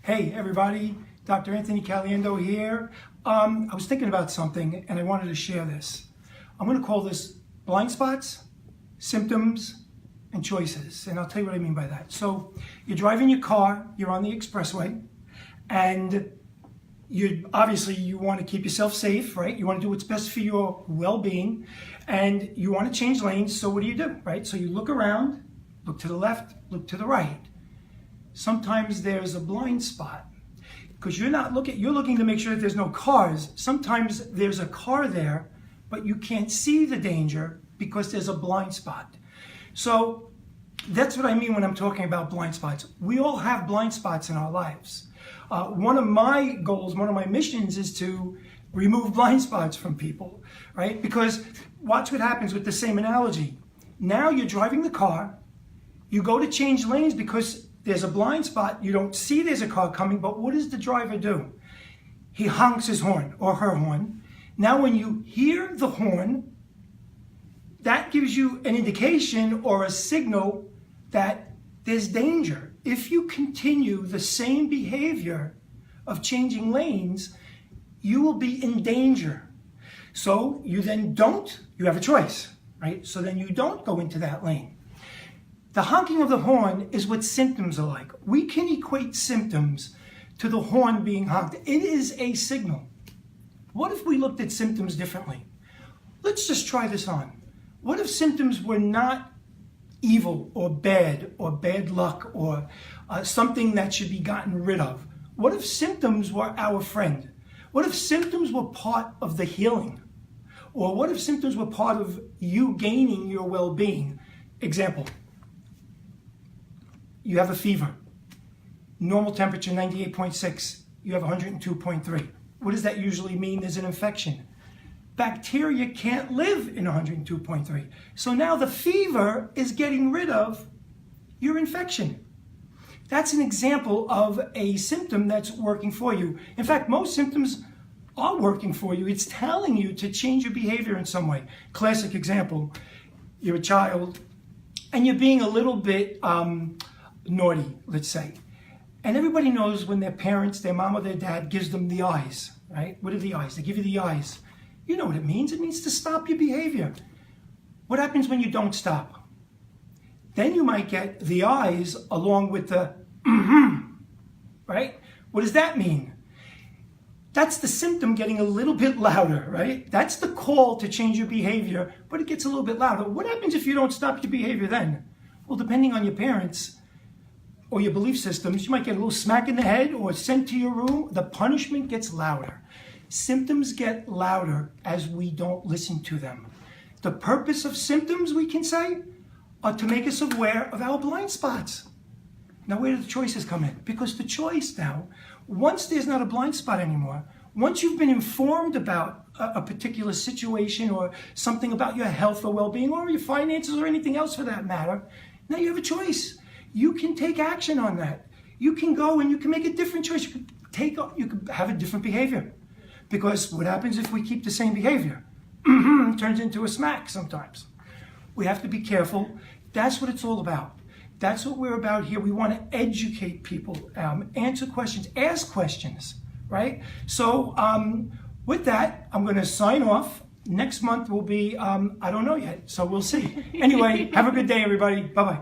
Hey everybody, Dr. Anthony Caliendo here. I was thinking about something and I wanted to share this. I'm going to call this blind spots, symptoms, and choices. And I'll tell you what I mean by that. So you're driving your car, you're on the expressway, and you want to keep yourself safe, right? You want to do what's best for your well-being, and you want to change lanes. So what do, right? So you look around, look to the left, look to the right. Sometimes there's a blind spot because you're looking to make sure that there's no cars. Sometimes there's a car there, but you can't see the danger because there's a blind spot. So that's what I mean when I'm talking about blind spots. We all have blind spots in our lives. One of my goals, one of my missions is to remove blind spots from people, right? Because watch what happens with the same analogy. Now you're driving the car, you go to change lanes because there's a blind spot, you don't see there's a car coming, but what does the driver do? He honks his horn or her horn. Now when you hear the horn, that gives you an indication or a signal that there's danger. If you continue the same behavior of changing lanes, you will be in danger. So you have a choice, right? So then you don't go into that lane. The honking of the horn is what symptoms are like. We can equate symptoms to the horn being honked. It is a signal. What if we looked at symptoms differently? Let's just try this on. What if symptoms were not evil or bad luck or something that should be gotten rid of? What if symptoms were our friend? What if symptoms were part of the healing? Or what if symptoms were part of you gaining your well-being? Example. You have a fever, normal temperature 98.6, you have 102.3. What does that usually mean? There's an infection. Bacteria can't live in 102.3. So now the fever is getting rid of your infection. That's an example of a symptom that's working for you. In fact, most symptoms are working for you. It's telling you to change your behavior in some way. Classic example, you're a child and you're being a little bit naughty, let's say. And everybody knows when their parents, their mom or their dad gives them the eyes, right? What are the eyes? They give you the eyes. You know what it means. It means to stop your behavior. What happens when you don't stop? Then you might get the eyes along with the right? What does that mean? That's the symptom getting a little bit louder, right? That's the call to change your behavior, but it gets a little bit louder. What happens if you don't stop your behavior then? Well, depending on your parents or your belief systems, you might get a little smack in the head or sent to your room. The punishment gets louder. Symptoms get louder as we don't listen to them. The purpose of symptoms, we can say, are to make us aware of our blind spots. Now, where do the choices come in? Because the choice now, once there's not a blind spot anymore, once you've been informed about a particular situation or something about your health or well-being or your finances or anything else for that matter, now you have a choice. You can take action on that. You can go and you can make a different choice. You can have a different behavior. Because what happens if we keep the same behavior? Turns into a smack sometimes. We have to be careful. That's what it's all about. That's what we're about here. We want to educate people, answer questions, ask questions, right? So with that, I'm going to sign off. Next month will be, I don't know yet, so we'll see. Anyway, have a good day, everybody. Bye-bye.